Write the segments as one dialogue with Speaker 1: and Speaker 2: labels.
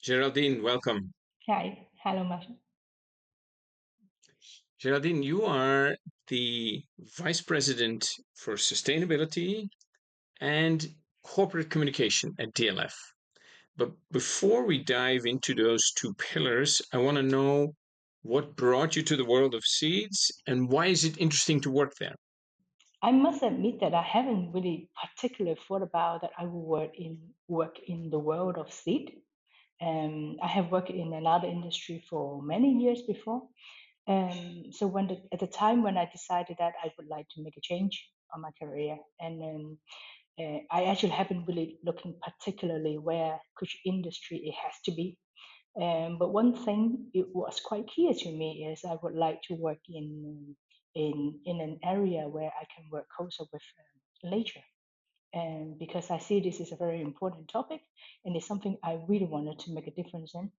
Speaker 1: Geraldine, welcome.
Speaker 2: Hi, hello, Masha.
Speaker 1: Geraldine, you are the Vice President for Sustainability and Corporate Communication at DLF. But before we dive into those two pillars, I want to know what brought you to the world of seeds and why is it interesting to work there?
Speaker 2: I must admit that I haven't really particularly thought about that I will work in the world of seed. I have worked in another industry for many years before. So at the time when I decided that I would like to make a change on my career, I actually haven't really looking particularly where which industry it has to be. But one thing it was quite clear to me is I would like to work in an area where I can work closer with nature, and because I see this is a very important topic and it's something I really wanted to make a difference in.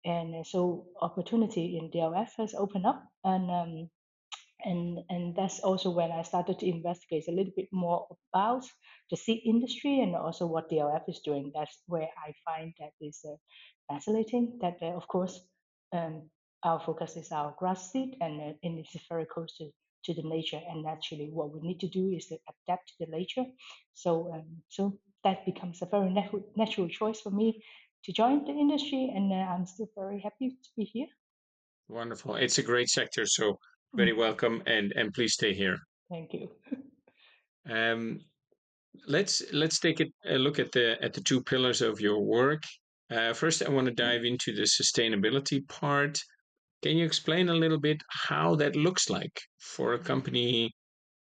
Speaker 2: And so opportunity in DLF has opened up, and that's also when I started to investigate a little bit more about the seed industry and also what DLF is doing. That's where I find that is fascinating. That of course our focus is our grass seed, and it's very close to the nature. And naturally, what we need to do is to adapt to the nature. So that becomes a very natural choice for me to join the industry, and I'm still very happy to be here.
Speaker 1: Wonderful. It's a great sector, so very
Speaker 2: Mm,
Speaker 1: welcome and please stay here.
Speaker 2: thank you.
Speaker 1: Um, let's take a look at the two pillars of your work. First, I want to dive into the sustainability part. Can you explain a little bit how that looks like for a company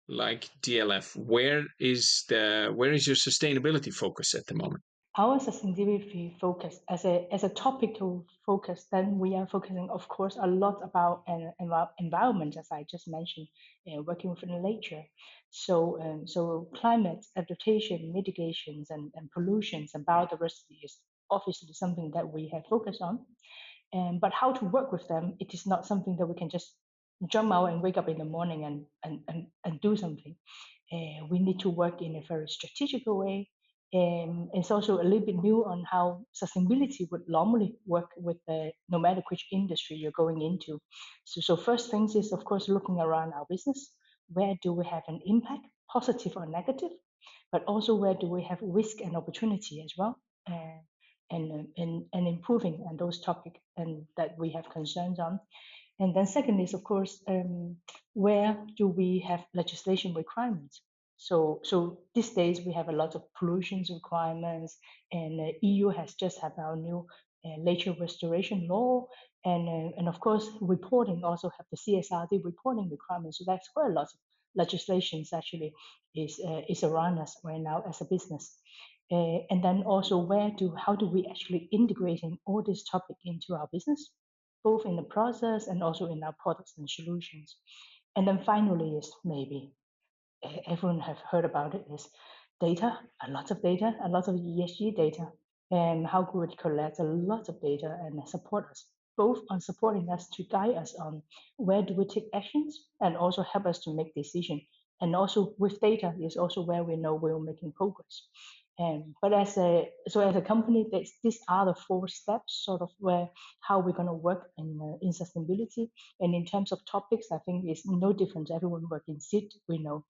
Speaker 1: like DLF? Where is your sustainability focus at the moment?
Speaker 2: Our sustainability focus as a topical focus, then we are focusing, of course, a lot about an environment, as I just mentioned, working with nature. So climate adaptation, mitigations, and pollutions and biodiversity is obviously something that we have focused on. But how to work with them, it is not something that we can just jump out and wake up in the morning and do something. We need to work in a very strategic way. It's also a little bit new on how sustainability would normally work with no matter which industry you're going into. So first things is, of course, looking around our business. Where do we have an impact, positive or negative? But also where do we have risk and opportunity as well? And improving on those topics and that we have concerns on. And then second is, of course, where do we have legislation requirements? So these days we have a lot of pollutions requirements, and EU has just had our new nature restoration law, and of course reporting also have the CSRD reporting requirements. So that's where a lot of legislations actually is around us right now as a business. And then also how do we actually integrating all this topic into our business, both in the process and also in our products and solutions. And then finally is maybe everyone have heard about it is data, a lot of ESG data, and how could we collect a lot of data and support us, both on supporting us to guide us on where do we take actions and also help us to make decision. And also with data is also where we know we're making progress. But as a company, these are the four steps, sort of where how we're going to work in sustainability. And in terms of topics, I think it's no different. Everyone work in SIT. We know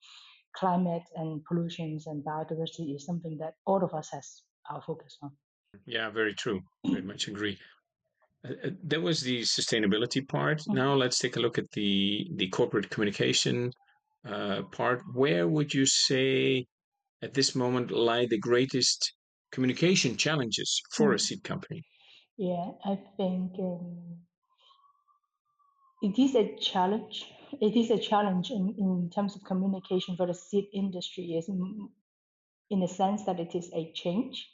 Speaker 2: climate and pollutions and biodiversity is something that all of us has our focus on.
Speaker 1: Yeah, very true. Very much agree. That was the sustainability part.
Speaker 2: Mm.
Speaker 1: Now let's take a look at the corporate communication part. Where would you say at this moment lie the greatest communication challenges for a
Speaker 2: Mm.
Speaker 1: seed company?
Speaker 2: Yeah, I think it is a challenge. It is a challenge in terms of communication for the seed industry, is in the sense that it is a change.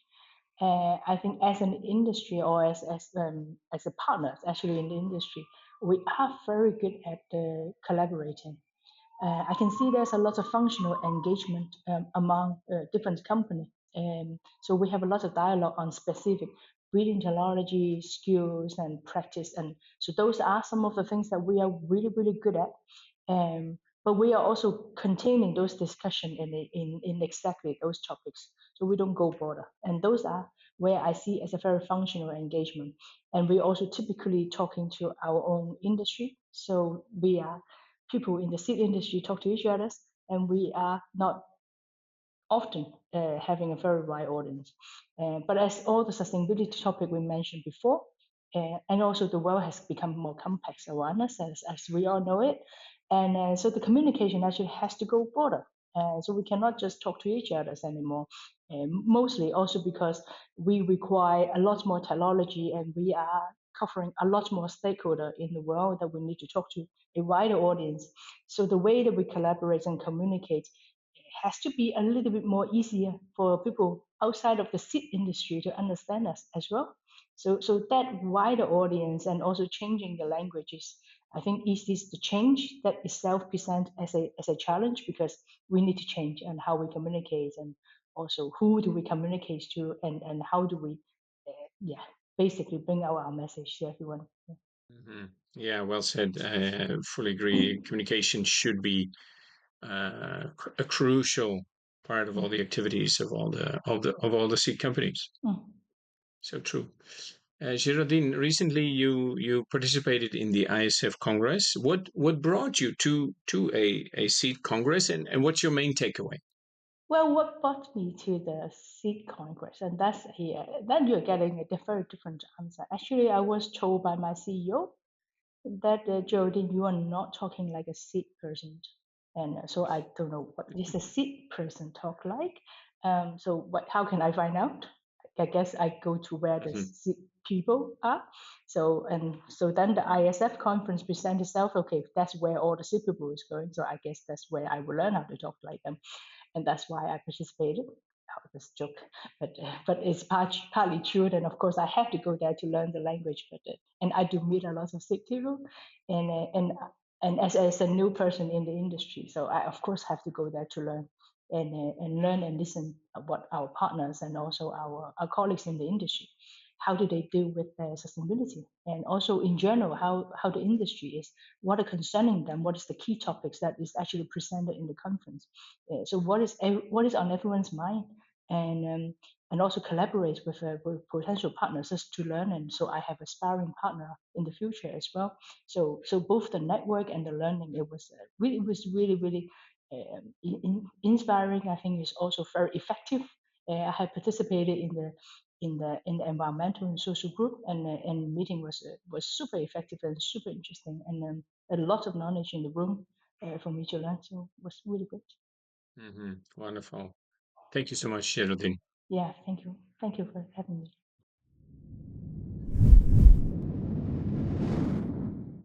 Speaker 2: I think as an industry or as a partner, actually in the industry, we are very good at collaborating. I can see there's a lot of functional engagement among different companies. So we have a lot of dialogue on specific breeding technology, skills, and practice. And so those are some of the things that we are really, really good at. but we are also containing those discussion in exactly those topics. So we don't go border. And those are where I see as a very functional engagement. And we also typically talking to our own industry. So we are people in the seed industry talk to each other, and we are not often having a very wide audience. But as all the sustainability topic we mentioned before, and also the world has become more complex around us, as we all know it. And so the communication actually has to go broader. So we cannot just talk to each other anymore. Mostly also because we require a lot more technology and we are covering a lot more stakeholder in the world that we need to talk to a wider audience. So the way that we collaborate and communicate has to be a little bit more easier for people outside of the seed industry to understand us as well. So that wider audience and also changing the languages, I think is the change that itself present as a challenge because we need to change and how we communicate and also who do we communicate to and how do we, yeah, basically bring out our message to everyone. Yeah.
Speaker 1: Hmm. Yeah, well said. Fully agree. Communication should be a crucial part of all the activities of all the seed companies.
Speaker 2: Mm.
Speaker 1: So true. Geraldine, recently you participated in the ISF Congress. What brought you to a seed Congress, and what's your main takeaway?
Speaker 2: Well, what brought me to the Seed Congress, and that's here, then you're getting a very different answer. Actually, I was told by my CEO that Geraldine, you are not talking like a seed person, and so I don't know what is a seed person talk like. So what? How can I find out? I guess I go to where the
Speaker 1: Mhm.
Speaker 2: seed people are. So then the ISF conference present itself. Okay, that's where all the seed people is going. So I guess that's where I will learn how to talk like them, and that's why I participated. Oh, this joke, but it's partly true. And of course, I have to go there to learn the language. But and I do meet a lot of sick people, and and as a new person in the industry, so I of course have to go there to learn and learn and listen what our partners and also our colleagues in the industry, how do they deal with sustainability, and also in general how the industry is, what are concerning them, what is the key topics that is actually presented in the conference. So what is on everyone's mind, and also collaborate with potential partners just to learn. And so I have a sparring partner in the future as well. So both the network and the learning, it was really really inspiring. I think it's also very effective. I have participated in the environmental and social group, and meeting was super effective and super interesting, and a lot of knowledge in the room for me to learn. So it was really good.
Speaker 1: Wonderful. Thank you so much, Geraldine.
Speaker 2: Yeah, thank you. Thank you for having me.